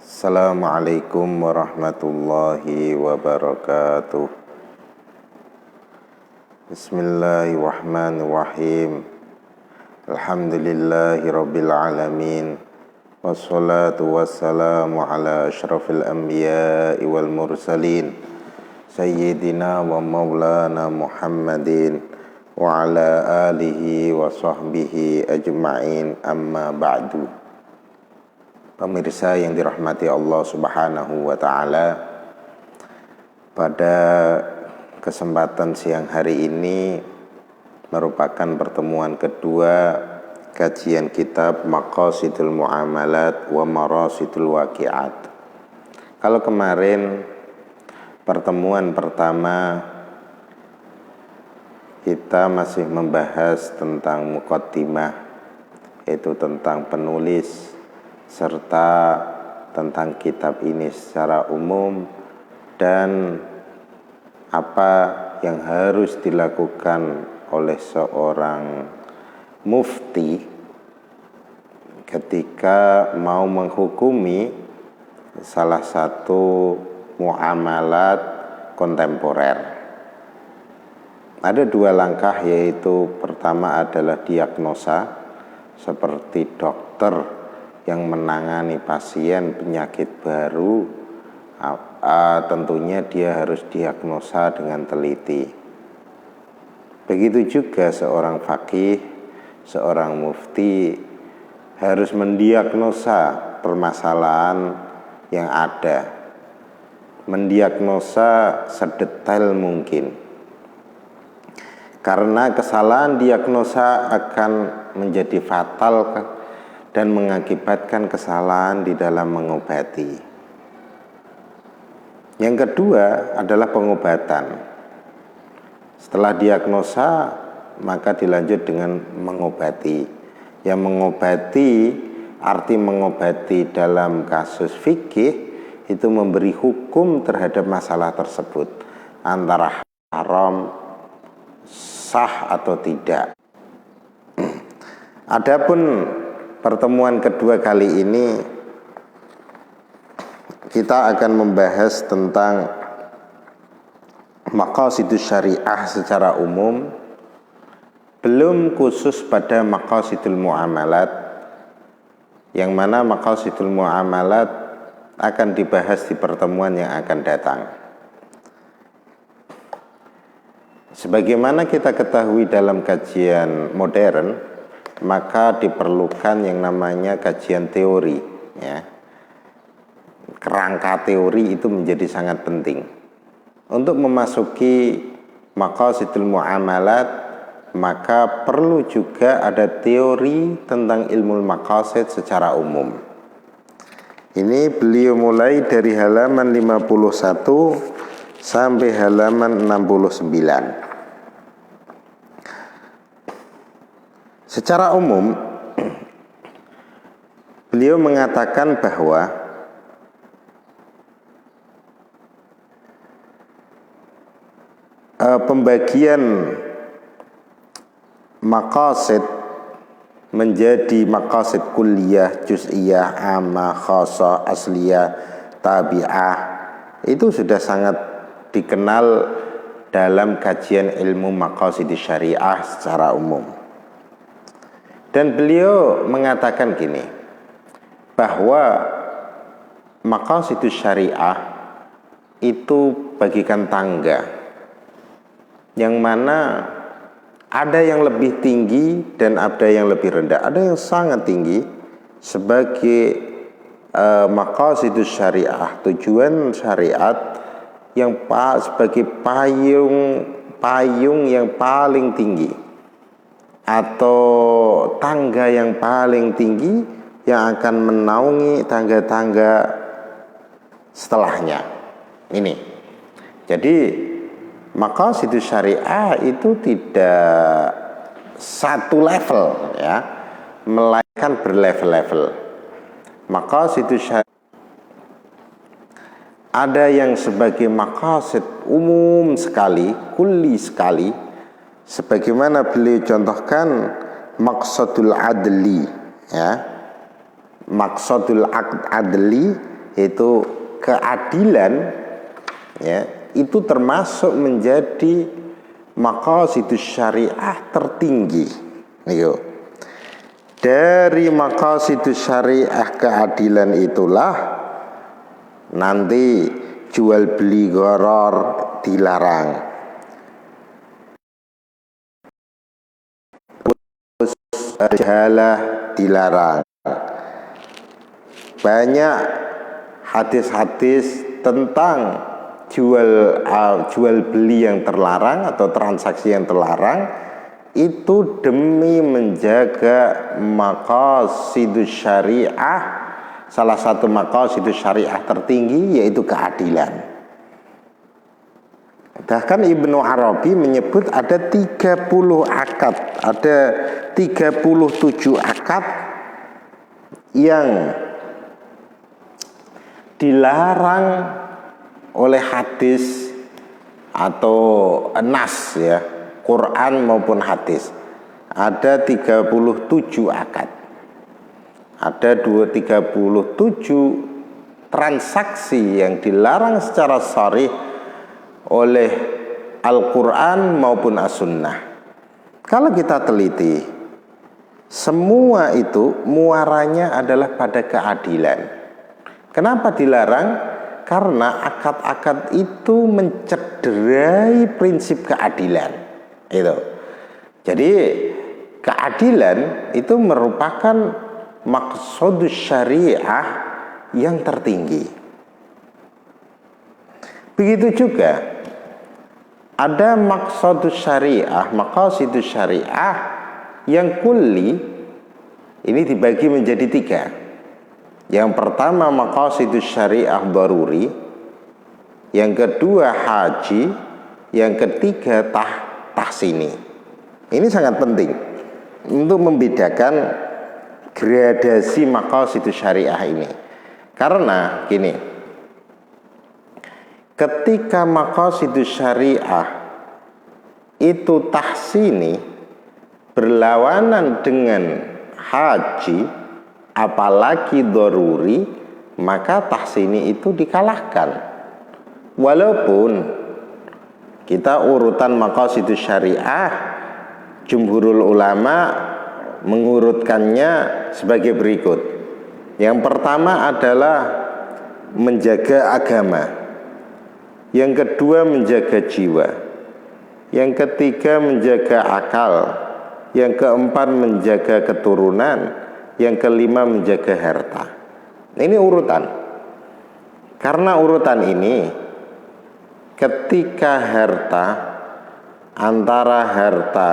Assalamualaikum warahmatullahi wabarakatuh. Bismillahirrahmanirrahim. Alhamdulillahi rabbil alamin. Wassalatu wassalamu ala asyrafil anbiya'i wal mursalin Sayyidina wa maulana Muhammadin wa ala alihi wa sahbihi ajma'in, amma ba'du. Pemirsa yang dirahmati Allah Subhanahu wa ta'ala, pada kesempatan siang hari ini merupakan pertemuan kedua kajian kitab Maqasidul Mu'amalat wa Marasidul Waqi'at. Kalau kemarin pertemuan pertama kita masih membahas tentang muqaddimah, yaitu tentang penulis serta tentang kitab ini secara umum dan apa yang harus dilakukan oleh seorang mufti ketika mau menghukumi salah satu muamalat kontemporer. Ada dua langkah, yaitu pertama adalah diagnosa, seperti dokter yang menangani pasien penyakit baru, tentunya dia harus diagnosa dengan teliti. Begitu juga seorang faqih, seorang mufti harus mendiagnosa permasalahan yang ada, mendiagnosa sedetail mungkin, karena kesalahan diagnosa akan menjadi fatal dan mengakibatkan kesalahan di dalam mengobati. Yang kedua adalah pengobatan. Setelah diagnosa, maka dilanjut dengan mengobati. Yang mengobati, arti mengobati dalam kasus fikih itu memberi hukum terhadap masalah tersebut, antara haram, sah atau tidak. Adapun pertemuan kedua kali ini kita akan membahas tentang maqasidus syariah secara umum, belum khusus pada maqasidul muamalat, yang mana maqasidul muamalat akan dibahas di pertemuan yang akan datang. Sebagaimana kita ketahui dalam kajian modern, maka diperlukan yang namanya kajian teori, ya. Kerangka teori itu menjadi sangat penting. Untuk memasuki maqasidul muamalat, maka perlu juga ada teori tentang ilmu maqasid secara umum. Ini beliau mulai dari halaman 51 sampai halaman 69. Secara umum, beliau mengatakan bahwa pembagian maqasid menjadi maqasid kulliyah, juz'iyah, ammah, khassah, asliyah, tabi'ah, itu sudah sangat dikenal dalam kajian ilmu maqasidus syariah secara umum. Dan beliau mengatakan gini, bahwa maqasidus syariah itu bagikan tangga, yang mana ada yang lebih tinggi dan ada yang lebih rendah. Ada yang sangat tinggi sebagai maqasidus syariah, tujuan syariat yang sebagai payung yang paling tinggi, atau tangga yang paling tinggi yang akan menaungi tangga-tangga setelahnya. Ini. Jadi maqasidus syariah itu tidak satu level, ya, melainkan berlevel-level. Maqasidus syariah ada yang sebagai maqasid umum sekali, kulli sekali, sebagaimana beliau contohkan maqsadul adli, ya. Maqsadul adli itu keadilan, ya, itu termasuk menjadi maqasidus syariah tertinggi. Yo. Dari maqasidus syariah keadilan itulah nanti jual beli gharar dilarang, jahalah dilarang. Banyak hadis-hadis tentang jual beli yang terlarang atau transaksi yang terlarang, itu demi menjaga maqasidus syariah. Salah satu maqasidus syariah tertinggi yaitu keadilan. Bahkan Ibnu Arabi menyebut ada 30 akad, ada 37 akad yang dilarang oleh hadis atau nas, ya, Quran maupun hadis. Ada 37 akad. Ada 37 transaksi yang dilarang secara sharih oleh Al-Quran maupun As-Sunnah. Kalau kita teliti, semua itu muaranya adalah pada keadilan. Kenapa dilarang? Karena akad-akad itu mencederai prinsip keadilan. Itu. Jadi keadilan itu merupakan maqsadus syariah yang tertinggi. Begitu juga ada maqsadus syariah, maqasidus syariah yang kulli. Ini dibagi menjadi 3. Yang pertama maqasidus syariah daruri, yang kedua haji, yang ketiga tahsini. Ini sangat penting untuk membedakan gradasi maqasidus syariah ini. Karena gini, ketika maqasidus syariah itu tahsini berlawanan dengan haji, apalagi daruri, maka tahsini itu dikalahkan. Walaupun kita urutan maqasidus syariah, jumhurul ulama mengurutkannya sebagai berikut. Yang pertama adalah menjaga agama, yang kedua menjaga jiwa, yang ketiga menjaga akal, yang keempat menjaga keturunan, yang kelima menjaga harta. Ini urutan. Karena urutan ini, ketika antara harta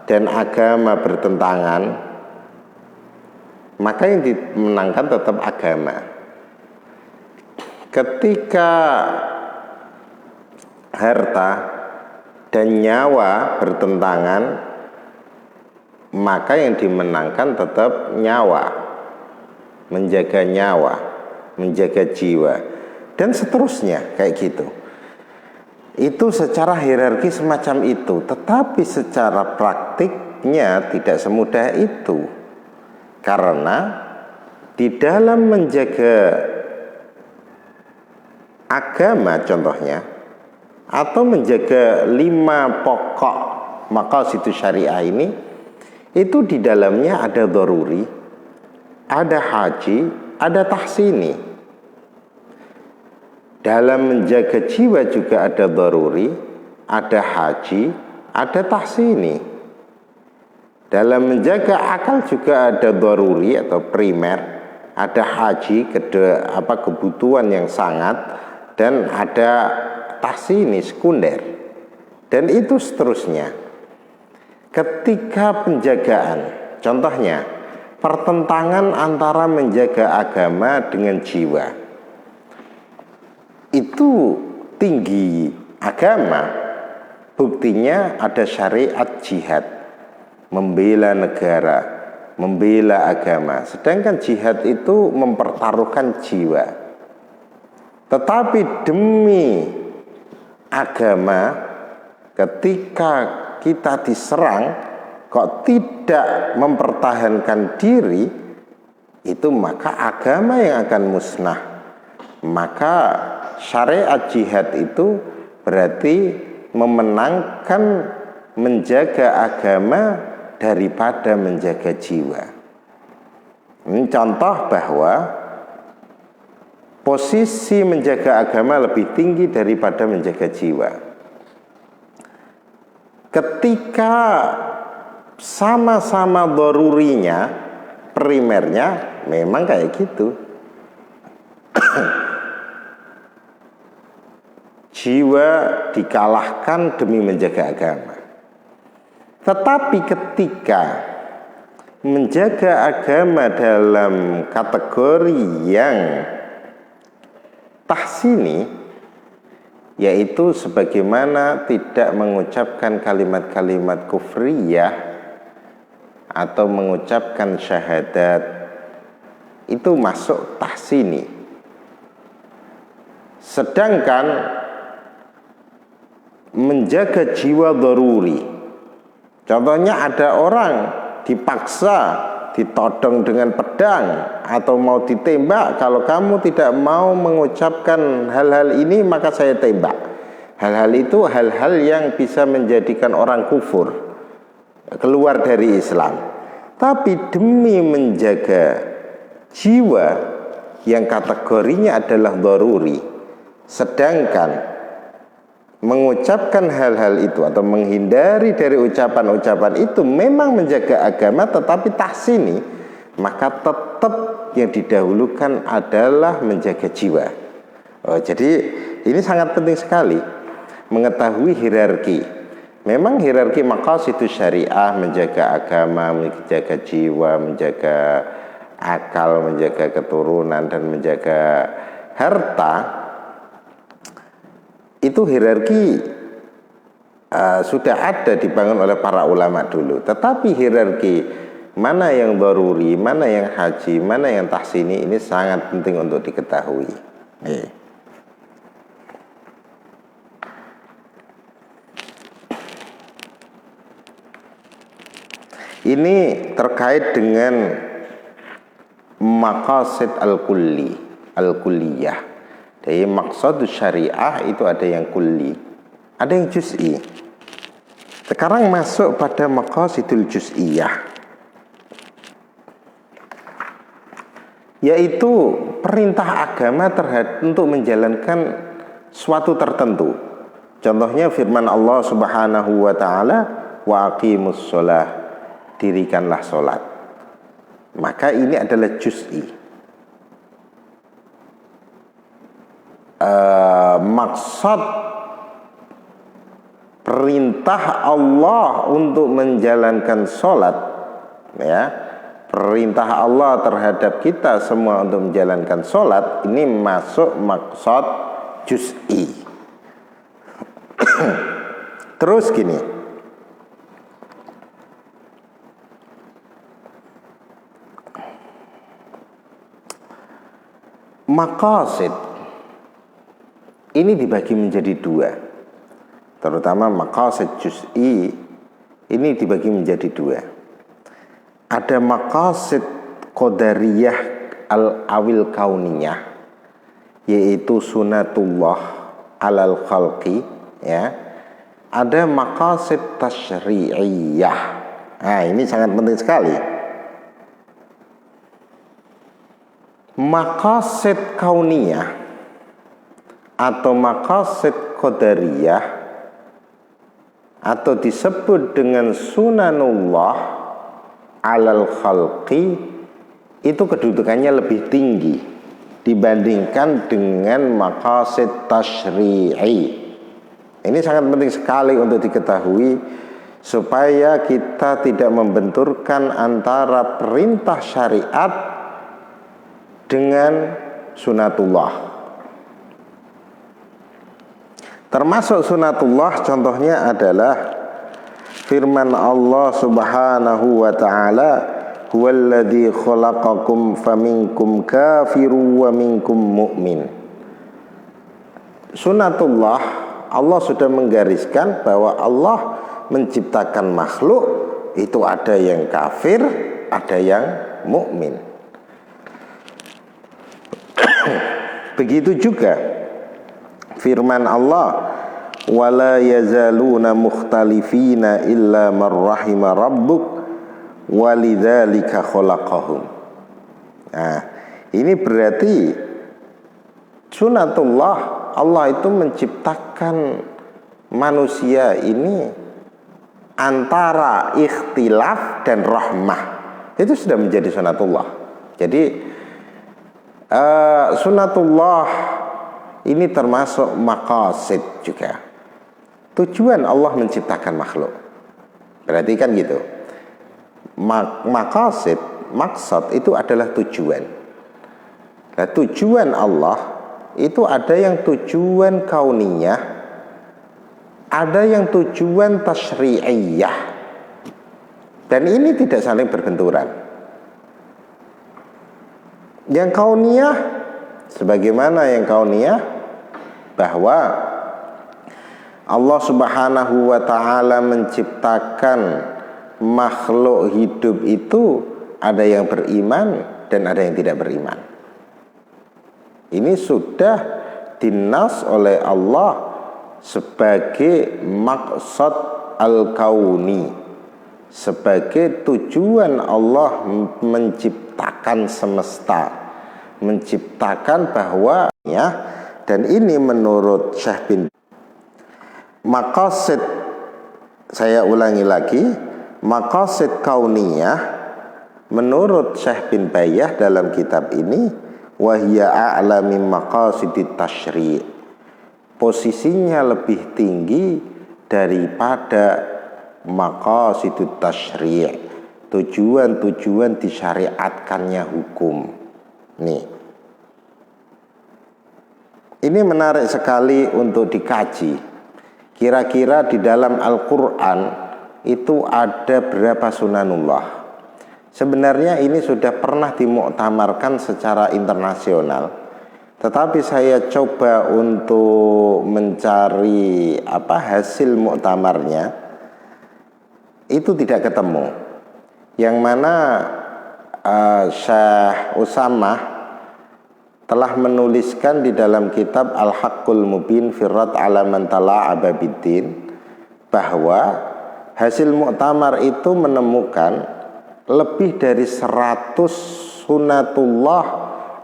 dan agama bertentangan, maka yang dimenangkan tetap agama. Ketika harta dan nyawa bertentangan, maka yang dimenangkan tetap nyawa, menjaga jiwa, dan seterusnya kayak gitu. Itu secara hierarki semacam itu, tetapi secara praktiknya tidak semudah itu. Karena di dalam menjaga agama contohnya, atau menjaga 5 pokok maqasidus syariah ini, itu di dalamnya ada daruri, ada haji, ada tahsini. Dalam menjaga jiwa juga ada daruri, ada haji, ada tahsini. Dalam menjaga akal juga ada daruri atau primer, ada haji, kebutuhan yang sangat, dan ada tahsini sekunder. Dan itu seterusnya. Ketika penjagaan, contohnya pertentangan antara menjaga agama dengan jiwa, itu tinggi agama, buktinya ada syariat jihad, membela negara, membela agama. Sedangkan jihad itu mempertaruhkan jiwa. Tetapi demi agama, ketika kita diserang kok tidak mempertahankan diri, itu maka agama yang akan musnah. maka syariat jihad itu berarti memenangkan menjaga agama daripada menjaga jiwa. Ini contoh bahwa posisi menjaga agama lebih tinggi daripada menjaga jiwa. Ketika sama-sama darurinya, primernya memang kayak gitu. Jiwa dikalahkan demi menjaga agama. Tetapi ketika menjaga agama dalam kategori yang tahsini, yaitu sebagaimana tidak mengucapkan kalimat-kalimat kufriyah atau mengucapkan syahadat, itu masuk tahsini. Sedangkan menjaga jiwa daruri, contohnya ada orang dipaksa ditodong dengan pedang atau mau ditembak, kalau kamu tidak mau mengucapkan hal-hal ini maka saya tembak. Hal-hal itu hal-hal yang bisa menjadikan orang kufur, keluar dari Islam. Tapi demi menjaga jiwa yang kategorinya adalah daruri, sedangkan mengucapkan hal-hal itu atau menghindari dari ucapan-ucapan itu memang menjaga agama tetapi tahsini, maka tetap yang didahulukan adalah menjaga jiwa. Jadi ini sangat penting sekali mengetahui hierarki. Memang hierarki maqasidus syariah, menjaga agama, menjaga jiwa, menjaga akal, menjaga keturunan, dan menjaga harta, itu hierarki sudah ada dibangun oleh para ulama dulu. Tetapi hierarki mana yang daruri, mana yang haji, mana yang tahsini, ini sangat penting untuk diketahui. Ini terkait dengan maqasid al-kulliyah. Jadi maksud syariah itu ada yang kulli, ada yang juz'i. Sekarang masuk pada maqasidul juz'iyah, yaitu perintah agama untuk menjalankan suatu tertentu. Contohnya firman Allah Subhanahu wa ta'ala, wa aqimus sholah, dirikanlah sholat. Maka ini adalah juz'i. Maksud perintah Allah untuk menjalankan sholat, ya, perintah Allah terhadap kita semua untuk menjalankan sholat, ini masuk maksud juz'i. Terus gini, maqasid ini dibagi menjadi dua, terutama maqasid juz'i ini dibagi menjadi dua. Ada maqasid qadariyah al-awil kauniyah, yaitu sunatullah alal khalqi, ya. Ada maqasid tasyri'iyah. Nah, ini sangat penting sekali. Maqasid kauniyah atau maqasid qadariyah atau disebut dengan sunanullah alal khalqi, itu kedudukannya lebih tinggi dibandingkan dengan maqasid tasyri'i. Ini sangat penting sekali untuk diketahui supaya kita tidak membenturkan antara perintah syariat dengan sunatullah. Termasuk sunatullah contohnya adalah firman Allah Subhanahu wa ta'ala, huwallazi khalaqakum faminkum kafirun wa minkum mu'min. Sunatullah, Allah sudah menggariskan bahwa Allah menciptakan makhluk, itu ada yang kafir, ada yang mukmin. Begitu juga firman Allah, wala yazaluna mukhtalifina illa man rahima rabbuk walidzalika khalaqahum. Nah, ini berarti sunatullah, Allah itu menciptakan manusia ini antara ikhtilaf dan rahmah. Itu sudah menjadi sunatullah. Jadi sunatullah ini termasuk maqasid juga. Tujuan Allah menciptakan makhluk. Berarti kan gitu. Maqasid, maksud itu adalah tujuan. Nah, tujuan Allah itu ada yang tujuan kauniyah, ada yang tujuan tasyri'iyah. Dan ini tidak saling berbenturan. Yang kauniyah, sebagaimana yang kauniyah, bahwa Allah Subhanahu wa ta'ala menciptakan makhluk hidup itu ada yang beriman dan ada yang tidak beriman. Ini sudah dinas oleh Allah sebagai maksud al-kauni, sebagai tujuan Allah menciptakan semesta, menciptakan bahwa ya, dan ini menurut Syekh bin maqasid, saya ulangi lagi, maqasid kauniyah menurut Syekh bin Bayyah dalam kitab ini, wahya a'la min maqasidit tasyri', posisinya lebih tinggi daripada maqasidut tasyri', tujuan-tujuan disyariatkannya hukum. Nih, ini menarik sekali untuk dikaji. Kira-kira di dalam Al-Quran itu ada berapa sunanullah? Sebenarnya ini sudah pernah dimuktamarkan secara internasional, tetapi saya coba untuk mencari hasil muktamarnya, itu tidak ketemu. Yang mana Syekh Usamah telah menuliskan di dalam kitab Al-Haqqul Mubin Firrat ala man tala'aba biddin, bahwa hasil muktamar itu menemukan lebih dari 100 sunatullah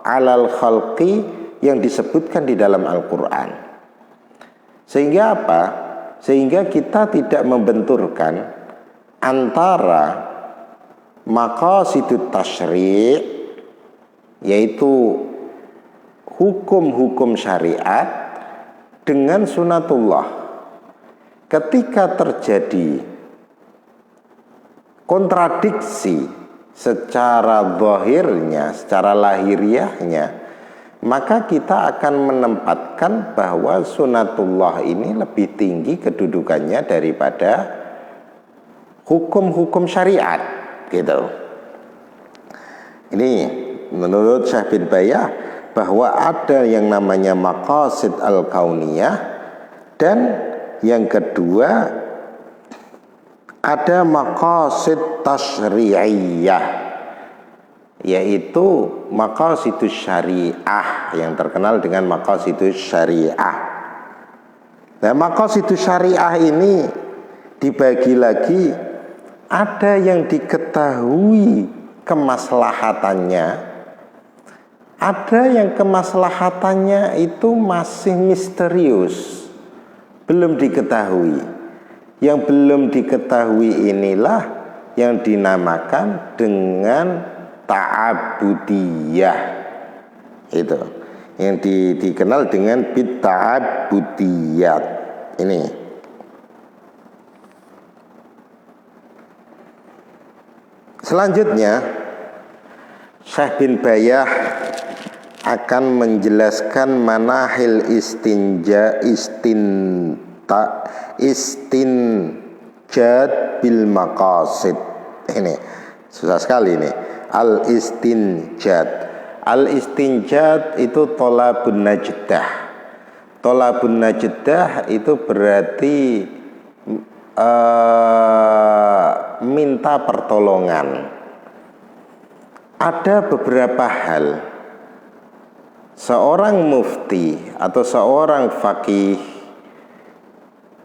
alal khalqi yang disebutkan di dalam Al-Quran. Sehingga apa? Sehingga kita tidak membenturkan antara maqasidut tasyri', yaitu hukum-hukum syariat, dengan sunatullah. Ketika terjadi kontradiksi secara zahirnya, secara lahiriahnya, maka kita akan menempatkan bahwa sunatullah ini lebih tinggi kedudukannya daripada hukum-hukum syariat, gitu. Ini menurut Syekh bin Bayyah, bahwa ada yang namanya maqasid al-kauniyah, dan yang kedua ada maqasid tasyri'iyah, yaitu maqasidus syariah, yang terkenal dengan maqasidus syariah. Nah, maqasidus syariah ini dibagi lagi, ada yang diketahui kemaslahatannya, ada yang kemaslahatannya itu masih misterius, belum diketahui. Yang belum diketahui inilah yang dinamakan dengan ta'abudiyah. Itu yang dikenal dengan bid'a'abudiyat. Ini selanjutnya Syekh bin Bayyah akan menjelaskan manahil istinjad bil maqasid. Ini susah sekali ini. Al-istinjad itu tolabun najdah. Tolabun najdah itu berarti minta pertolongan. Ada beberapa hal seorang mufti atau seorang faqih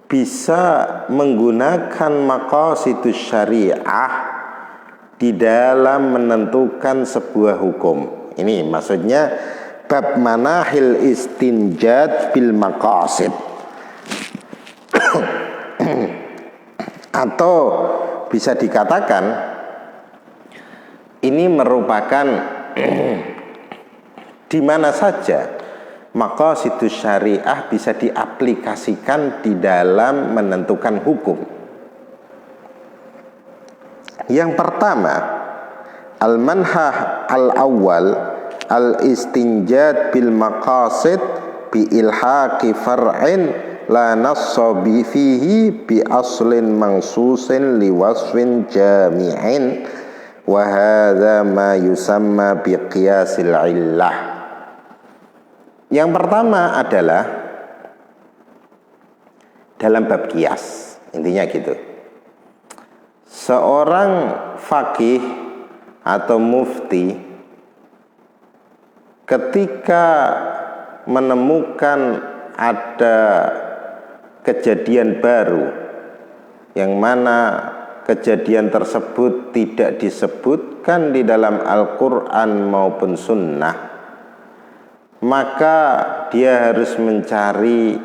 bisa menggunakan maqasidus syariah di dalam menentukan sebuah hukum. Ini maksudnya bab manahil istinjad bil maqasid. Atau bisa dikatakan ini merupakan di mana saja maqasidus syariah bisa diaplikasikan di dalam menentukan hukum. Yang pertama, al-manhah al-awwal al-istinjad bil maqasid bi ilhaqi far'in la nassa bi fihi bi aslin mangsusin li wasfin jami'in wa hadza ma yusamma bi qiyasil illah. Yang pertama adalah dalam bab qiyas, intinya gitu. Seorang faqih atau mufti ketika menemukan ada kejadian baru yang mana kejadian tersebut tidak disebutkan di dalam Al-Quran maupun Sunnah, maka dia harus mencari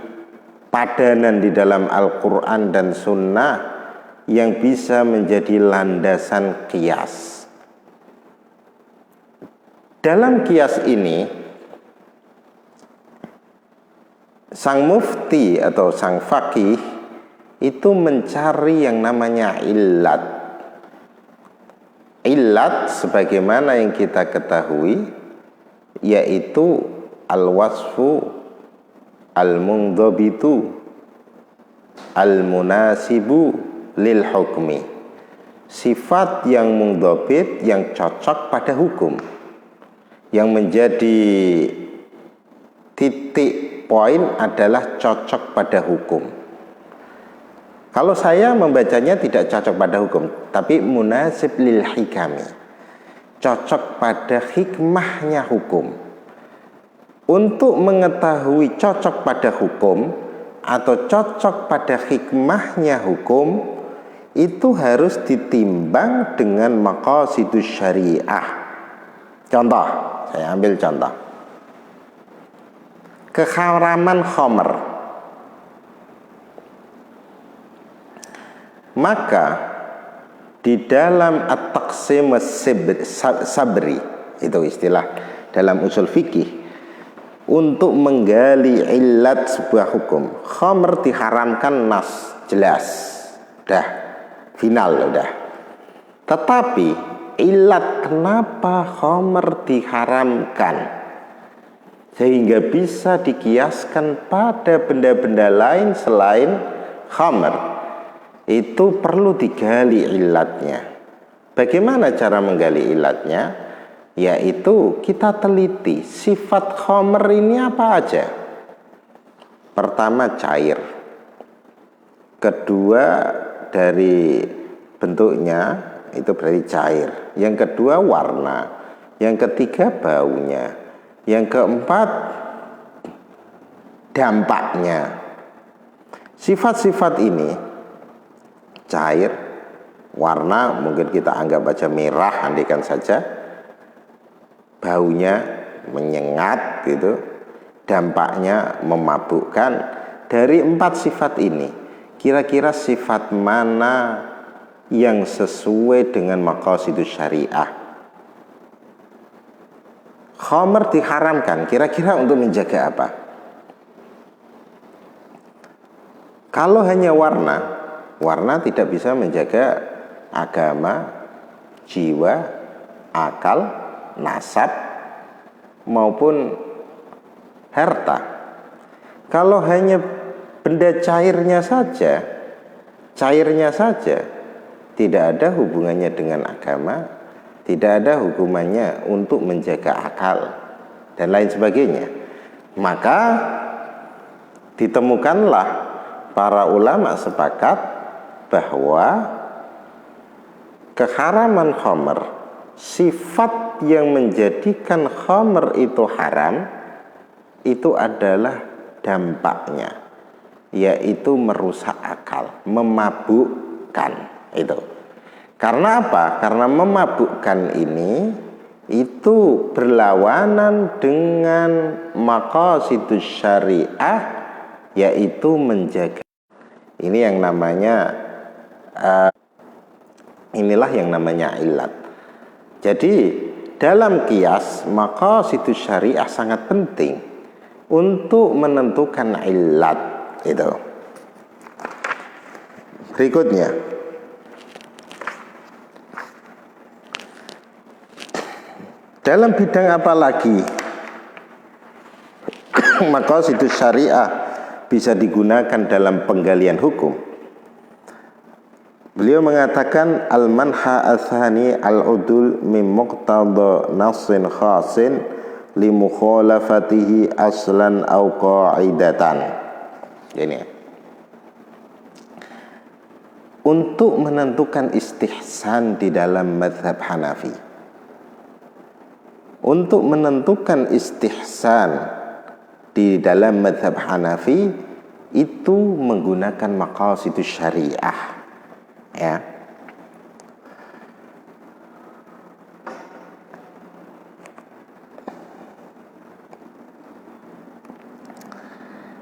padanan di dalam Al-Quran dan Sunnah yang bisa menjadi landasan qiyas. Dalam qiyas ini, sang mufti atau sang faqih itu mencari yang namanya illat. Illat sebagaimana yang kita ketahui yaitu al-wasfu al-mundhabitu al-munasibu lil hukmi. Sifat yang mundhabit, yang cocok pada hukum, yang menjadi titik poin adalah cocok pada hukum. Kalau saya membacanya tidak cocok pada hukum, tapi munasib lil hikami, cocok pada hikmahnya hukum. Untuk mengetahui cocok pada hukum atau cocok pada hikmahnya hukum, itu harus ditimbang dengan maqasidus syariah. Contoh, saya ambil contoh. Keharaman khamr. Maka di dalam at-taqsim sabri, itu istilah dalam usul fikih, untuk menggali illat sebuah hukum, khamr diharamkan nas, jelas, dah, final udah. Tetapi illat kenapa khamr diharamkan sehingga bisa dikiaskan pada benda-benda lain selain khamr, itu perlu digali illatnya. Bagaimana cara menggali illatnya? Yaitu kita teliti sifat khamr ini apa aja. Pertama, cair. Kedua, dari bentuknya itu berarti cair. Yang kedua, warna. Yang ketiga, baunya. Yang keempat, dampaknya. Sifat-sifat ini, cair, warna mungkin kita anggap aja merah, andaikan saja, baunya menyengat gitu, dampaknya memabukkan. Dari 4 sifat ini, kira-kira sifat mana yang sesuai dengan maqasidus syariah? Khamr diharamkan kira-kira untuk menjaga apa? Kalau hanya warna, warna tidak bisa menjaga agama, jiwa, akal, nasab, maupun harta. Kalau hanya benda cairnya saja, tidak ada hubungannya dengan agama, tidak ada hubungannya untuk menjaga akal, dan lain sebagainya. Maka ditemukanlah para ulama sepakat bahwa keharaman khamr, sifat yang menjadikan khamr itu haram itu adalah dampaknya, yaitu merusak akal, memabukkan itu. Karena apa? Karena memabukkan ini itu berlawanan dengan maqasidus syariah, yaitu menjaga. Ini yang namanya inilah yang namanya ilat. Jadi dalam qiyas maqasidus syariah sangat penting untuk menentukan ilat itu. Berikutnya, dalam bidang apa lagi maqasidus syariah bisa digunakan dalam penggalian hukum? Beliau mengatakan al-manha athani al-udul min muqtada nassin khasin li mukhalafatihi aslan au qa'idatan. Ini untuk menentukan istihsan di dalam mazhab Hanafi. Untuk menentukan istihsan di dalam mazhab Hanafi itu menggunakan maqasidus syariah, ya.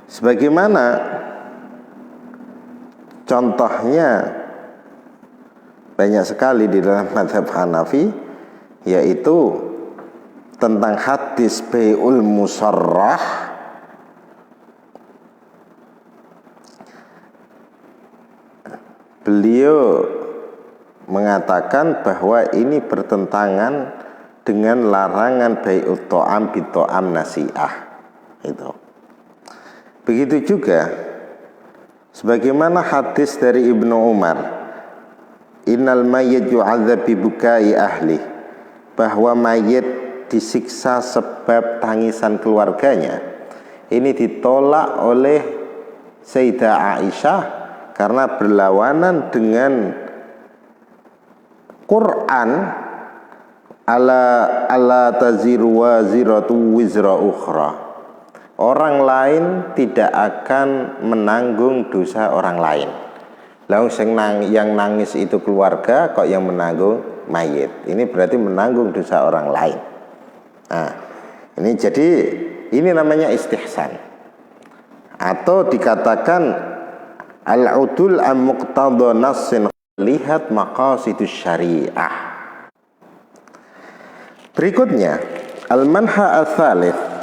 Sebagaimana contohnya banyak sekali di dalam mazhab Hanafi, yaitu tentang hadis bai'ul musarrah. Beliau mengatakan bahwa ini bertentangan dengan larangan bai'ut ta'am bi ta'am nasi'ah itu. Begitu juga sebagaimana hadis dari Ibnu Umar, innal mayyit yu'adzab bi bukai ahli, bahwa mayit disiksa sebab tangisan keluarganya. Ini ditolak oleh Sayyidah Aisyah karena berlawanan dengan Quran, ala taziru waziratu wizra ukhra. Orang lain tidak akan menanggung dosa orang lain. Lalu yang nangis itu keluarga, kok yang menanggung mayit. Ini berarti menanggung dosa orang lain. Nah, ini jadi ini namanya istihsan. Atau dikatakan al-udul am muqtada nassin, lihat maqasidus syariah. Berikutnya, al-manha ats-tsalits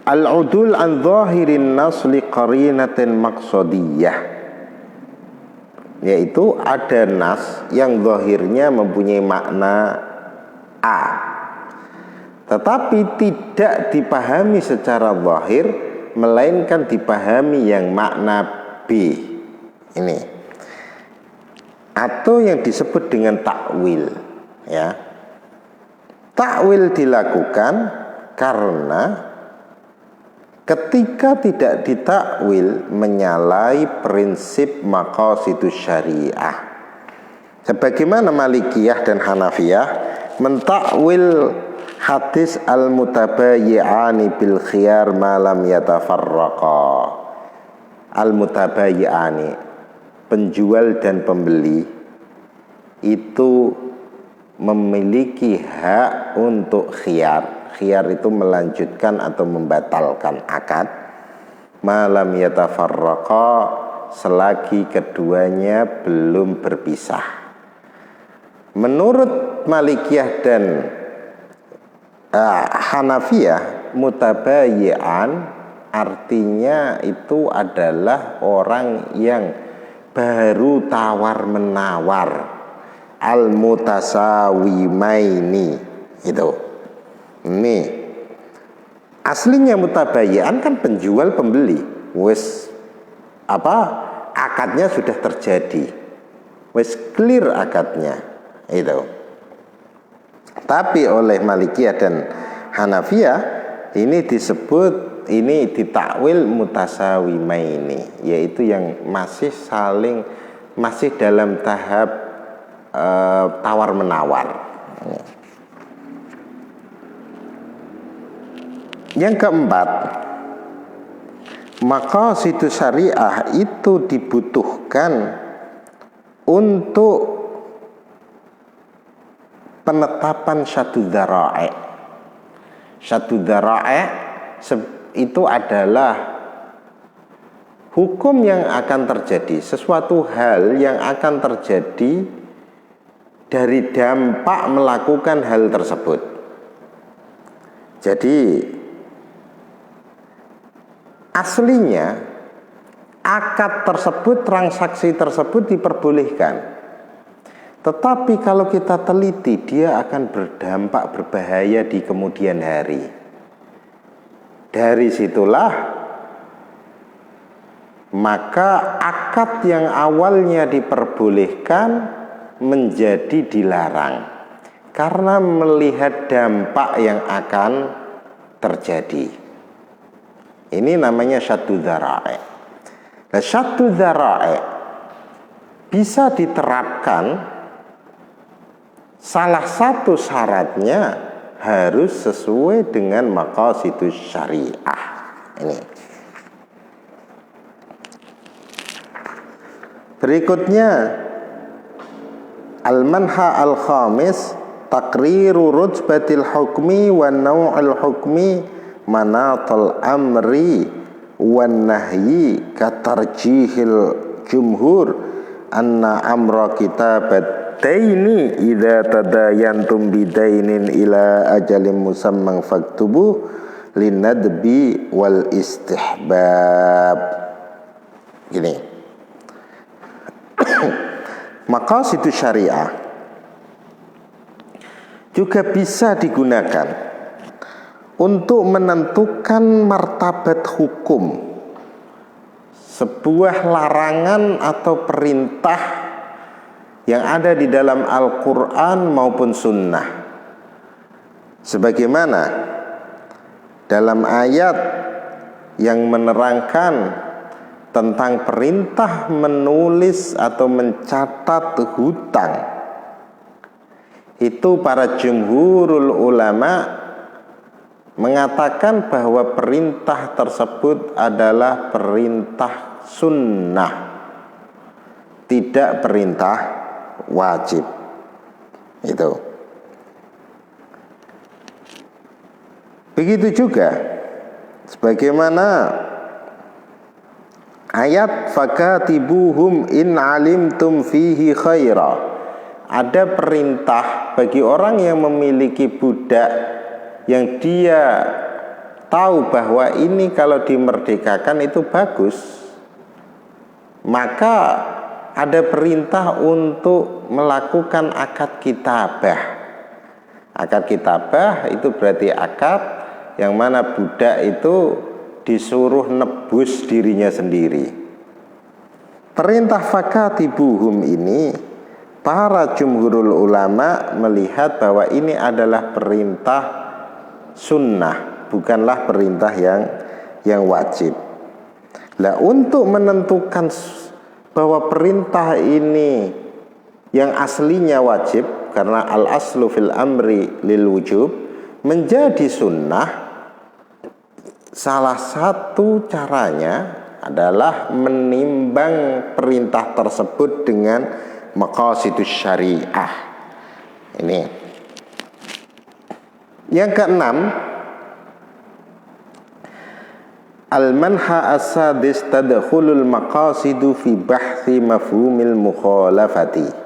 al-udul an zahirin nas li qarinatin maqsadiyah, yaitu ada nas yang zahirnya mempunyai makna A, tetapi tidak dipahami secara zahir, melainkan dipahami yang makna B. Ini atau yang disebut dengan takwil, ya. Takwil dilakukan karena ketika tidak ditakwil menyalahi prinsip maqasidus syariah. Sebagaimana Malikiyah dan Hanafiyah mentakwil hadis al-mutabayyi'ani bil khiyar ma lam yatafarraqa. Al-mutabayyi'ani, penjual dan pembeli itu memiliki hak untuk khiyar. Khiyar itu melanjutkan atau membatalkan akad, malam yatafarraqa, selagi keduanya belum berpisah. Menurut Malikiyah dan Hanafiyah, mutabayyi'an artinya itu adalah orang yang baru tawar-menawar, al-mutasawimaini itu. Ini aslinya mutabayyi'an kan penjual pembeli, wes akadnya sudah terjadi, wes clear akadnya itu. Tapi oleh Malikiyah dan Hanafiyah ini disebut, ini ditakwil mutasawimaini, yaitu yang masih dalam tahap tawar menawar. Yang keempat, maqasidus syariah itu dibutuhkan untuk penetapan syaddu dzara'i. Syaddu dzara'i itu adalah hukum yang akan terjadi, sesuatu hal yang akan terjadi dari dampak melakukan hal tersebut. Jadi aslinya akad tersebut, transaksi tersebut diperbolehkan. Tetapi kalau kita teliti, dia akan berdampak berbahaya di kemudian hari. Dari situlah maka akad yang awalnya diperbolehkan menjadi dilarang karena melihat dampak yang akan terjadi. Ini namanya syaddu dzara'i. Nah, syaddu dzara'i bisa diterapkan, salah satu syaratnya harus sesuai dengan maqasidus syariah. Ini. Berikutnya al-manha al-khamis taqriru rutbatil hukmi wa naw'il hukmi manatal amri wan nahyi katarjihil jumhur anna amra kitabataini idza tadayantum bidainin ila ajalin musamman faktubu linadbi wal istihbab. Gini, maqasidus syariah juga bisa digunakan untuk menentukan martabat hukum sebuah larangan atau perintah yang ada di dalam Al-Quran maupun Sunnah. Sebagaimana dalam ayat yang menerangkan tentang perintah menulis atau mencatat hutang, itu para jumhurul ulama mengatakan bahwa perintah tersebut adalah perintah sunnah, tidak perintah wajib. Itu. Begitu juga sebagaimana ayat fakatibuhum in alimtum fihi khaira. Ada perintah bagi orang yang memiliki budak yang dia tahu bahwa ini kalau dimerdekakan itu bagus, maka ada perintah untuk melakukan akad kitabah. Akad kitabah itu berarti akad yang mana budak itu disuruh nebus dirinya sendiri. Perintah fakatibuhum ini para jumhurul ulama melihat bahwa ini adalah perintah sunnah, bukanlah perintah yang wajib. Nah, untuk menentukan bahwa perintah ini yang aslinya wajib, karena al-aslu fil amri lil wujub, menjadi sunnah, salah satu caranya adalah menimbang perintah tersebut dengan maqasidus syariah. Ini. Yang keenam, al-manha as-sadis tadkhulul maqasidu fi bahthi mafhumil mukhalafati.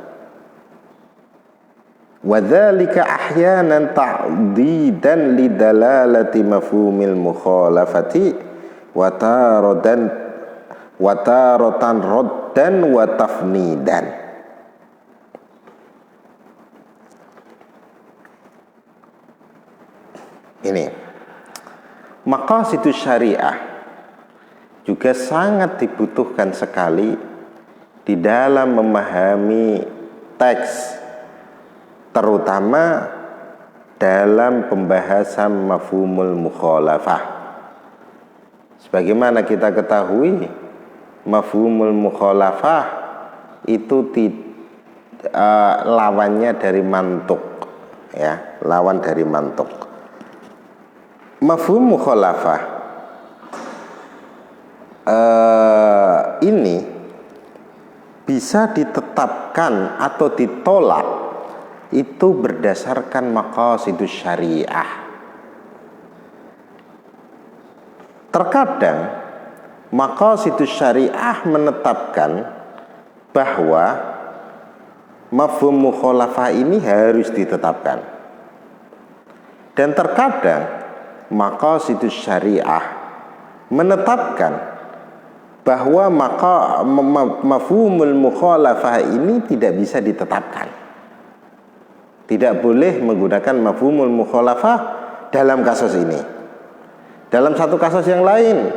Wa dzalika ahyanan ta'didan lidalalati mafhumil mukhalafati wa taratan raddan wa tafnidan. Ini maqasidus syariah juga sangat dibutuhkan sekali di dalam memahami teks, terutama dalam pembahasan mafhumul mukhalafah. Sebagaimana kita ketahui, mafhumul mukhalafah itu lawannya dari mantuk, ya, lawan dari mantuk. mafhum mukhalafah ini bisa ditetapkan atau ditolak itu berdasarkan maqasidus syariah. Terkadang maqasidus syariah menetapkan bahwa mafhum mukhalafah ini harus ditetapkan. Dan terkadang maqasidus syariah menetapkan bahwa mafhumul mukhalafah ini tidak bisa ditetapkan. Tidak boleh menggunakan mafhumul mukhalafah dalam kasus ini. Dalam satu kasus yang lain,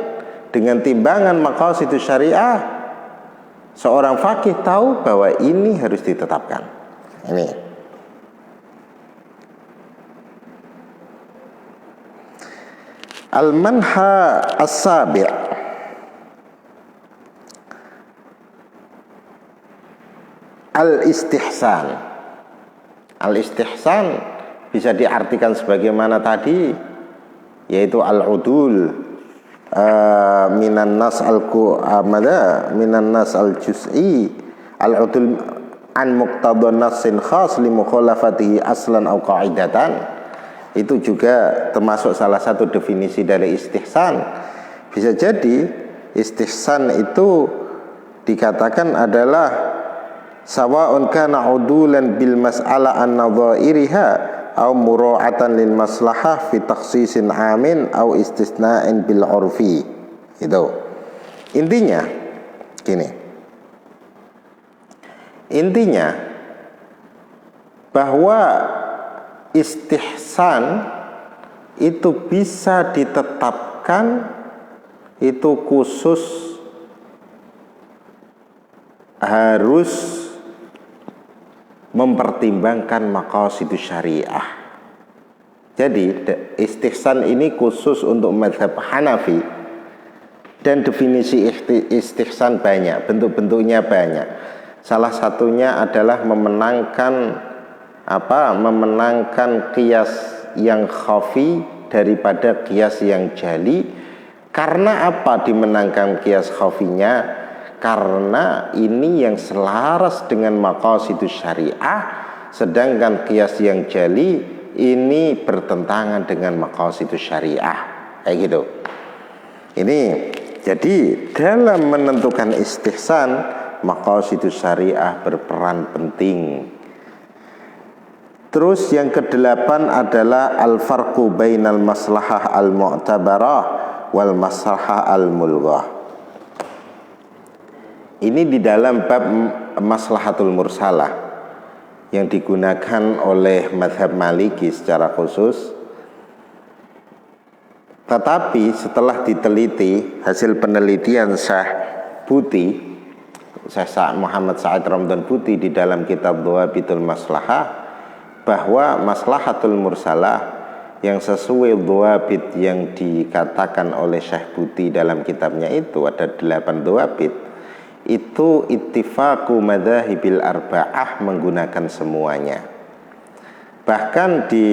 dengan timbangan maqasidus syariah, seorang faqih tahu bahwa ini harus ditetapkan. Ini. Al-manha as-sabi' al-istihsan. Al-istihsan bisa diartikan sebagaimana tadi, yaitu al-udul minan nas minan nas al-juz'i, al-udul an muqtadha nassin khas li mukhalafatihi aslan aw qa'idatan. Itu juga termasuk salah satu definisi dari istihsan. Bisa jadi istihsan itu dikatakan adalah sawa'un kana udulan bil mas'ala an nadha'iriha aw mura'atan lil maslahah fi takhsisin amin aw istisna'in bil urfi. Itu intinya gini, intinya bahwa istihsan itu bisa ditetapkan, itu khusus harus mempertimbangkan maqasidus syariah. Jadi istihsan ini khusus untuk mazhab Hanafi, dan definisi istihsan banyak, bentuk-bentuknya banyak. Salah satunya adalah memenangkan qiyas yang khafi daripada qiyas yang jali. Karena apa dimenangkan qiyas khafinya? Karena ini yang selaras dengan maqasidus syariah, sedangkan qiyas yang jali ini bertentangan dengan maqasidus syariah. Kayak gitu. Ini jadi dalam menentukan istihsan, maqasidus syariah berperan penting. Terus yang kedelapan adalah al-farqu bainal maslahah al-mu'tabarah wal maslahah al-mulghah. Ini di dalam bab maslahatul mursalah yang digunakan oleh mazhab Maliki secara khusus. Tetapi setelah diteliti, hasil penelitian Syekh Buti, Syekh Muhammad Sa'id Ramdan Buti di dalam kitab Dhawabitul Maslahah, bahwa maslahatul mursalah yang sesuai dhawabit yang dikatakan oleh Syekh Buti dalam kitabnya itu ada 8 dhawabit. Itu ittifaqu madzahibil arba'ah, menggunakan semuanya. Bahkan di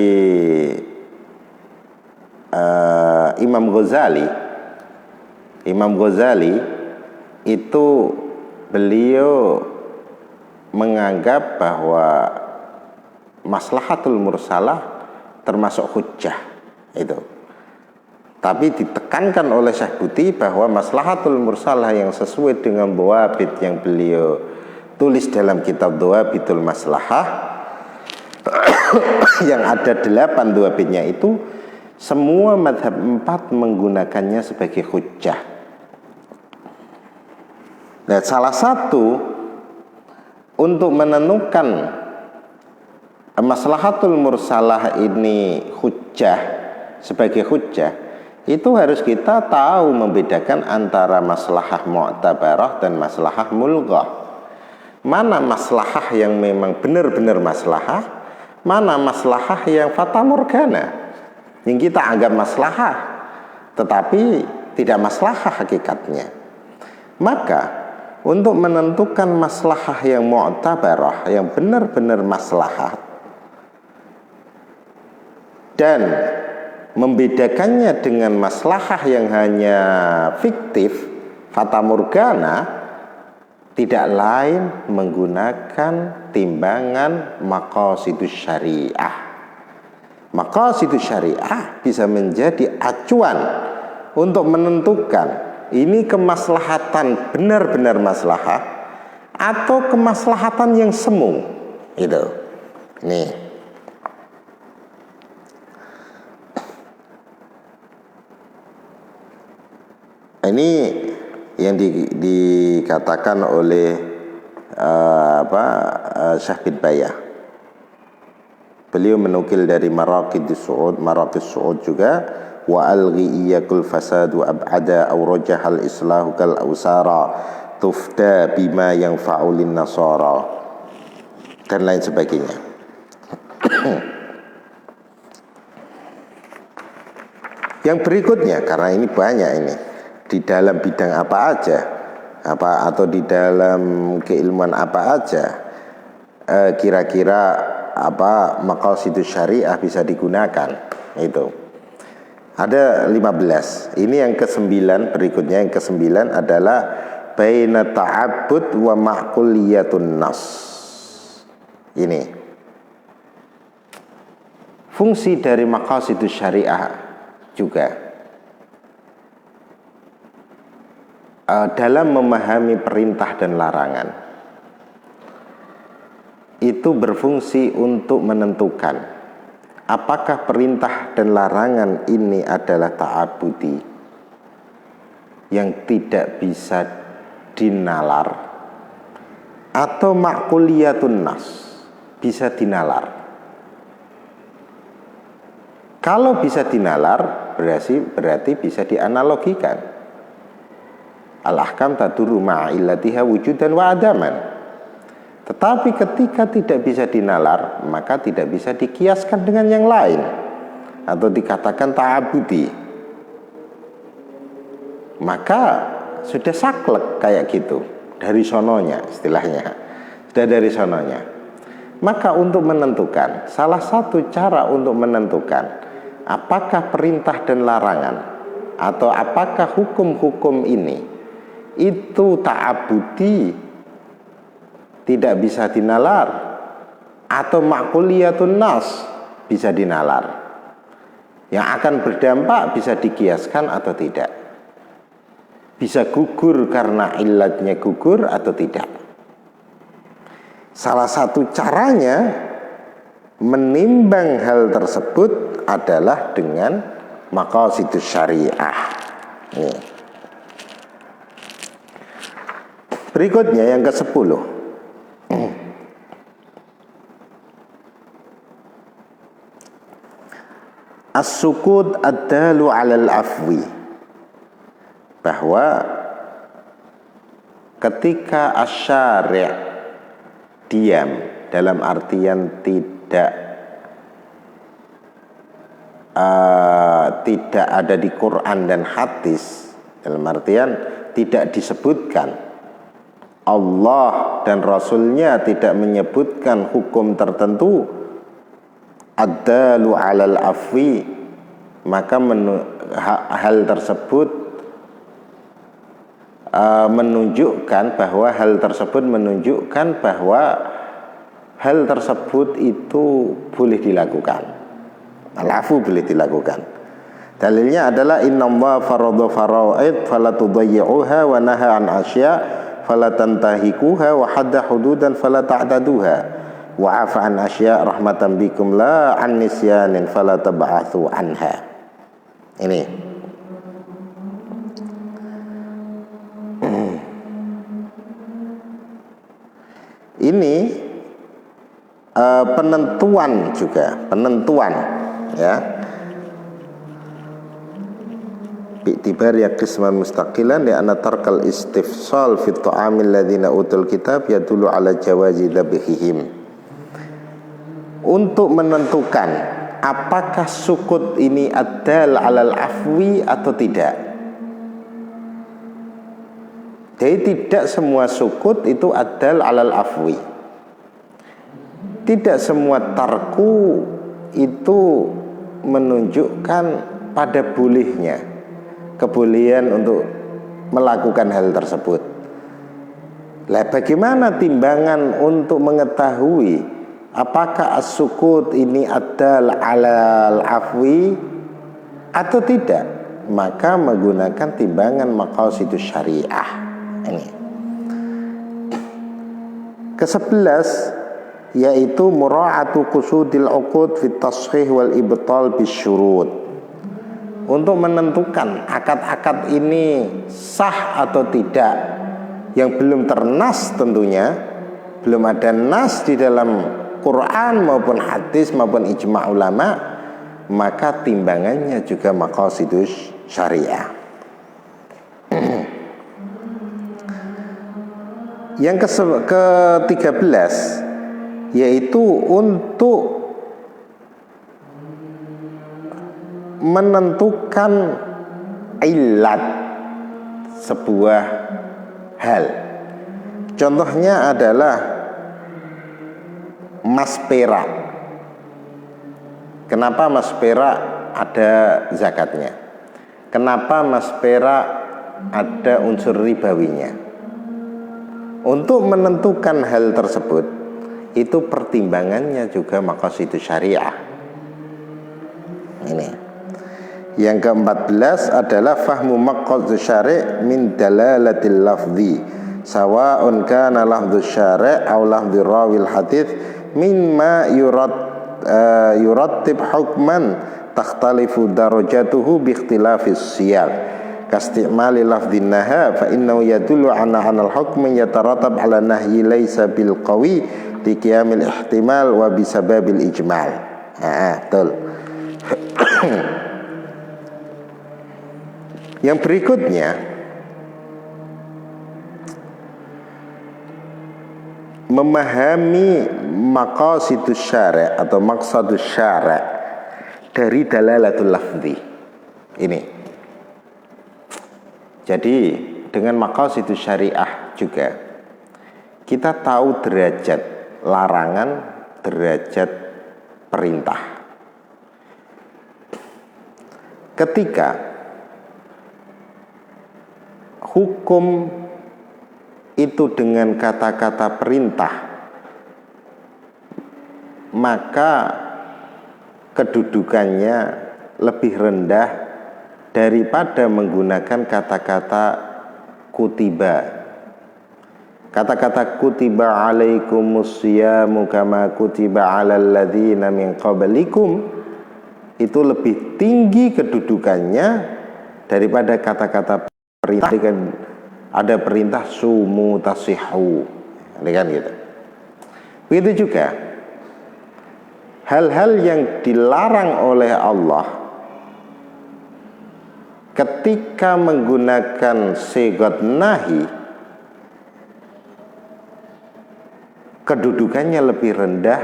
Imam Ghazali itu beliau menganggap bahwa maslahatul mursalah termasuk hujjah itu. Tapi ditekankan oleh Syekh Buti bahwa maslahatul mursalah yang sesuai dengan dhawabit yang beliau tulis dalam kitab Dhawabitul Maslahah yang ada 8 dhawabitnya itu, semua mazhab 4 menggunakannya sebagai hujjah. Nah, salah satu untuk menentukan maslahatul mursalah ini hujjah, sebagai hujjah, itu harus kita tahu membedakan antara maslahah mu'tabarah dan maslahah mulghah. Mana maslahah yang memang benar-benar maslahah, mana maslahah yang fata morgana, yang kita anggap maslahah tetapi tidak maslahah hakikatnya. Maka untuk menentukan maslahah yang mu'tabarah, yang benar-benar maslahah, dan membedakannya dengan maslahah yang hanya fiktif, fata morgana, tidak lain menggunakan timbangan maqasidus syariah. Maqasidus syariah bisa menjadi acuan untuk menentukan ini kemaslahatan benar-benar maslahah atau kemaslahatan yang semu. Itu. Nih. Ini yang dikatakan oleh Syekh bin Bayah. Beliau menukil dari Maraqidus Su'ud juga, wa alghi iyakul fasadu ab'ada aw rajahal islahu kal awsara tufta bima yanfa'u lin nasara, dan lain sebagainya. Yang berikutnya, karena ini banyak ini, di dalam bidang apa aja, atau di dalam keilmuan apa aja, kira-kira maqasidus syariah bisa digunakan. Itu ada 15. Ini yang ke-9. Berikutnya yang ke-9 adalah baina ta'abbud wa ma'quliyatun nas. Ini fungsi dari maqasidus syariah juga dalam memahami perintah dan larangan. Itu berfungsi untuk menentukan apakah perintah dan larangan ini adalah ta'abudi yang tidak bisa dinalar, atau ma'quliyatun nas, bisa dinalar. Kalau bisa dinalar, berarti bisa dianalogikan. Al-ahkam tadurru ma'illatiha wujudan wa adaman. Tetapi ketika tidak bisa dinalar, maka tidak bisa dikiaskan dengan yang lain atau dikatakan ta'abudi. Maka sudah saklek kayak gitu, dari sononya istilahnya, sudah dari sononya. Maka untuk menentukan, salah satu cara untuk menentukan apakah perintah dan larangan atau apakah hukum-hukum ini itu ta'abudi, tidak bisa dinalar, atau ma'quliyatun nas, bisa dinalar, yang akan berdampak bisa dikiaskan atau tidak, bisa gugur karena illatnya gugur atau tidak. Salah satu caranya menimbang hal tersebut adalah dengan maqasidus syariah. Nih. Berikutnya yang ke-10. As-sukut ad-dalu 'alal afwi, bahwa ketika asy-syari' diam, dalam artian tidak ada di Quran dan hadis, dalam artian tidak disebutkan, Allah dan Rasulnya tidak menyebutkan hukum tertentu, ad-dalu 'alal afwi, maka hal tersebut menunjukkan bahwa hal tersebut itu boleh dilakukan. Al-afu boleh dilakukan. Dalilnya adalah innallaha faradha faraid fala tudayyi'uha wa naha an asya fala tantahikuha wa hadda hududan fala ta'taduha wa 'afa an asya rahmatan bikum la an nisyanin fala tab'atsu anha. Ini penentuan juga, ya. Bi'tibar ya qisman mustaqilan li anna tarkal istifsal fi ta'amil ladzina utul kitab yadullu ala jawazi dzabhihim. Untuk menentukan apakah sukut ini adal alal afwi atau tidak. Jadi tidak semua sukut itu adal alal afwi. Tidak semua tarku itu menunjukkan pada bolehnya, kebolehan untuk melakukan hal tersebut. Lah bagaimana timbangan untuk mengetahui apakah as-sukut ini adalah alal afwi atau tidak? Maka menggunakan timbangan maqasidus syariah. Ini ke-11 yaitu mura'atu qusudil uqud fit tashih wal ibtal bisyurut. Untuk menentukan akad-akad ini sah atau tidak, yang belum ternas tentunya, belum ada nas di dalam Quran maupun hadis maupun ijma' ulama, maka timbangannya juga maqasidus syariah. Yang ke-13 yaitu untuk menentukan ilat sebuah hal. Contohnya adalah emas perak. Kenapa emas perak ada zakatnya? Kenapa emas perak ada unsur ribawinya? Untuk menentukan hal tersebut, itu pertimbangannya juga maqasidus syariah. Ini. Yang ke-14 adalah fahmu maqasidus syari' min dalalatil lafzi, sawa'un kana lafdzus syari' aw lafdzi rawil hadits mimma yurattib hukman takhtalifu darajatuhu bi ikhtilafis siyaq. Kastimali lafdhin naha fa innahu yadullu ala anal hukm yataratab ala nahyi laysa bil qawi li qiyamil ihtimal wa bisababil ijmal. Betul. Yang berikutnya memahami maqasidus syara' atau maqsadus syara' dari dalalatul lafzi. Ini. Jadi dengan maqasidus syariah juga kita tahu derajat larangan, derajat perintah. Ketika hukum itu dengan kata-kata perintah, maka kedudukannya lebih rendah daripada menggunakan kata-kata kutiba. Kata-kata kutiba alaikumus siyamu kama kutiba alal ladzina min qablikum itu lebih tinggi kedudukannya daripada kata-kata perintah. Ada perintah sumu tasihu, kan gitu. Begitu juga hal-hal yang dilarang oleh Allah ketika menggunakan sigat nahi, kedudukannya lebih rendah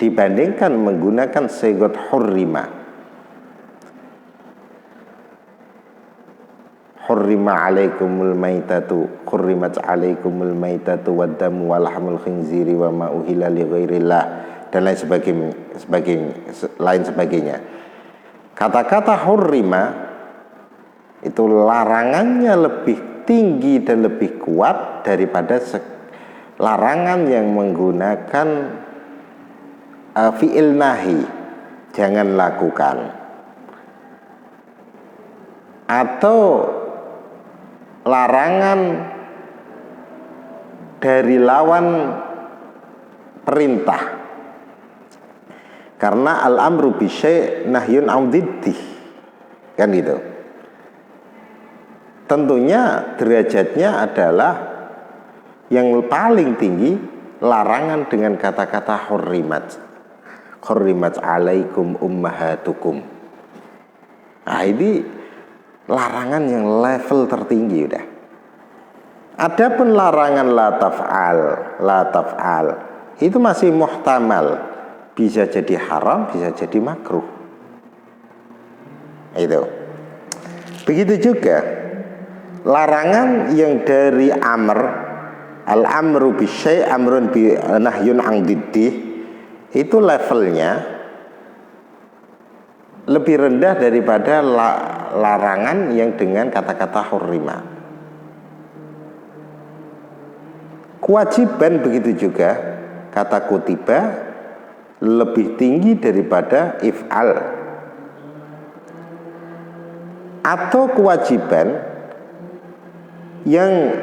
dibandingkan menggunakan sigat hurrima. Hurrima alaikumul maitatu, hurrimat alaikumul maitatu waddamu walahmul khinziri wa ma uhilla li ghairillah, dan lain sebagainya. Kata-kata hurrima itu larangannya lebih tinggi dan lebih kuat daripada larangan yang menggunakan fi'il nahi, jangan lakukan, atau larangan dari lawan perintah. Karena al-amru bisyai' nahyun audiddih, kan gitu. Tentunya derajatnya adalah yang paling tinggi larangan dengan kata-kata hurrimat. Hurrimat alaikum ummahatukum. Nah, ini larangan yang level tertinggi udah. Adapun larangan la taf'al itu masih muhtamal, bisa jadi haram, bisa jadi makruh. Itu. Begitu juga larangan yang dari amr, al-amru bisyai' amrun bi nahyun an diddih, itu levelnya lebih rendah daripada larangan yang dengan kata-kata hurrima. Kewajiban begitu juga, kata kutiba lebih tinggi daripada if'al. Atau kewajiban yang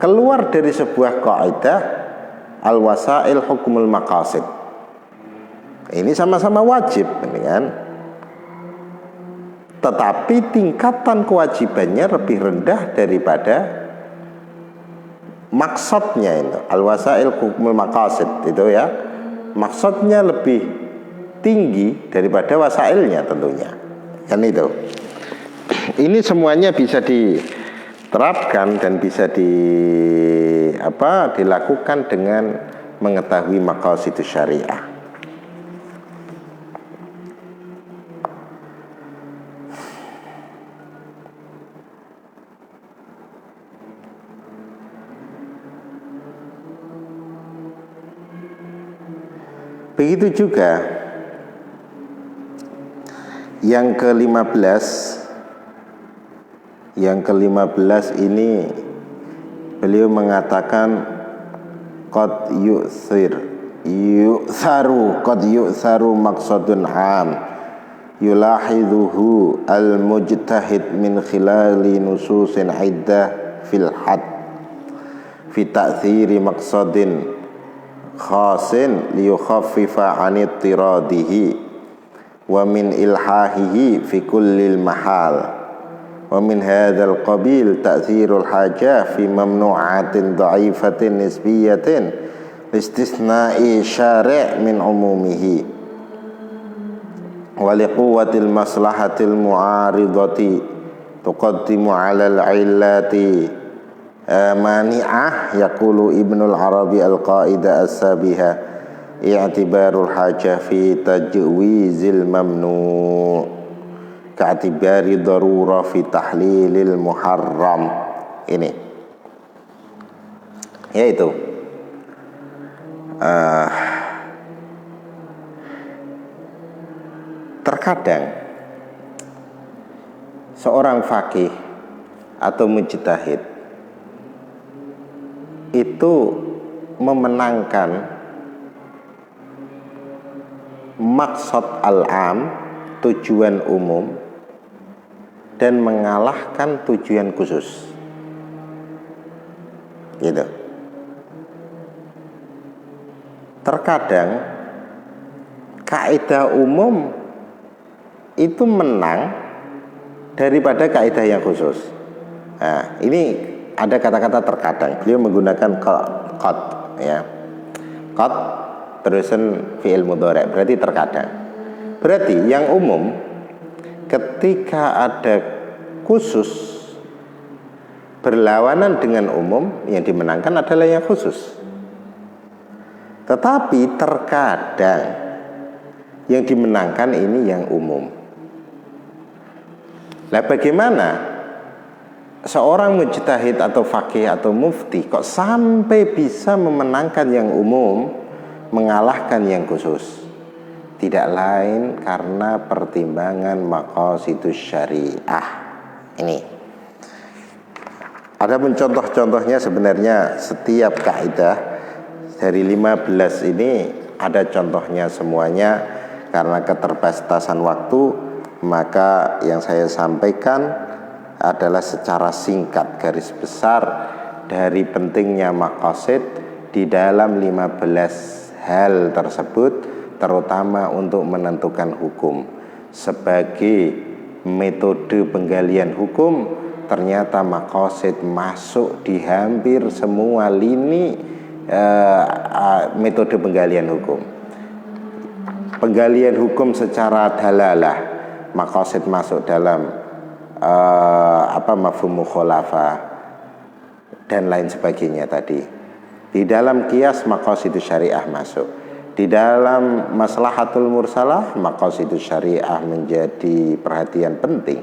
keluar dari sebuah kaidah al-wasail hukmul maqasid. Ini sama-sama wajib, ini kan? Tetapi tingkatan kewajibannya lebih rendah daripada maksudnya itu. Al-wasail hukmul maqasid itu ya. Maksudnya lebih tinggi daripada wasailnya tentunya. Kan itu. Ini semuanya bisa diterapkan dan bisa dilakukan dengan mengetahui maqasidus syariah. Begitu juga yang ke-15. Yang ke-15 ini beliau mengatakan qad yu'tharu maqsadun 'am yulahidhuhu al-mujtahid min khilali nususin 'iddah fil had fi ta'thiri maqsadin khasin liyukhaffifa 'an ittiradihi wa min ilhahihi fi kullil mahal wa min hadzal qabil ta'thirul hajah fi mamnu'atin dha'ifatin nisbiyatin istisna'i syari' min umumihi wa liquwwatil maslahatil mu'aridati tuqaddimu 'alal 'illati mani'ah. Yaqulu Ibnul Arabi al-qaidah as-sabiha i'tibarul hajah fi tajwizil mamnu' ka'tibari darurah fi tahlilil muharram. Ini yaitu terkadang seorang faqih atau mujtahid itu memenangkan maksud al-am, tujuan umum, dan mengalahkan tujuan khusus. Gitu. Terkadang kaidah umum itu menang daripada kaidah yang khusus. Nah, ini ada kata-kata terkadang. Beliau menggunakan qad, ya. Qad terusan fi'il mudhari', berarti terkadang. Berarti yang umum ketika ada khusus berlawanan dengan umum, yang dimenangkan adalah yang khusus. Tetapi terkadang yang dimenangkan ini yang umum. Nah, bagaimana seorang mujtahid atau faqih atau mufti kok sampai bisa memenangkan yang umum, mengalahkan yang khusus? Tidak lain karena pertimbangan maqasidus syariah. Ini ada contoh-contohnya. Sebenarnya setiap kaidah dari 15 ini ada contohnya semuanya. Karena keterbatasan waktu, maka yang saya sampaikan adalah secara singkat garis besar dari pentingnya maqasid di dalam 15 hal tersebut, terutama untuk menentukan hukum. Sebagai metode penggalian hukum, ternyata maqasid masuk di hampir semua lini metode penggalian hukum. Penggalian hukum secara dalalah, maqasid masuk dalam mafhum mukhalafah dan lain sebagainya tadi. Di dalam qiyas maqasidus syariah masuk. Di dalam maslahatul mursalah maqasidus syariah menjadi perhatian penting.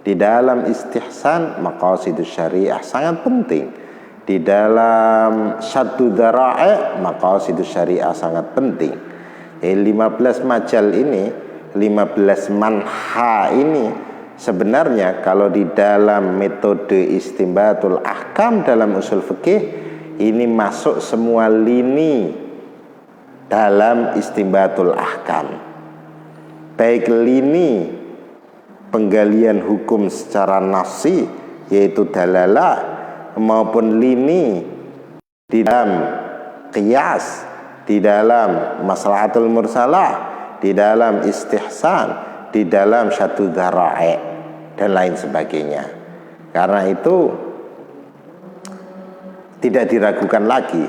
Di dalam istihsan maqasidus syariah sangat penting. Di dalam syaddu dzara'i maqasidus syariah sangat penting. 15 majal ini 15 manha ini sebenarnya kalau di dalam metode istinbatul ahkam dalam usul fikih ini masuk semua lini dalam istinbatul ahkam, baik lini penggalian hukum secara nafsi yaitu dalalah maupun lini di dalam qiyas, di dalam maslahatul mursalah, di dalam istihsan, di dalam syaddu dzara'i dan lain sebagainya. Karena itu tidak diragukan lagi,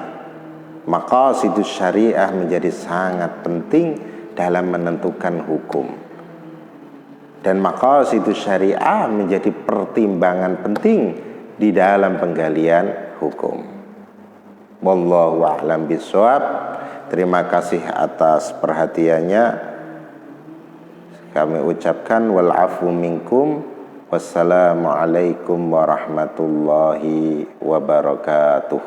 maqasidus syariah menjadi sangat penting dalam menentukan hukum, dan maqasidus syariah menjadi pertimbangan penting di dalam penggalian hukum. Wallahu a'lam bishawab. Terima kasih atas perhatiannya. Kami ucapkan wal afu minkum. Wassalamualaikum warahmatullahi wabarakatuh.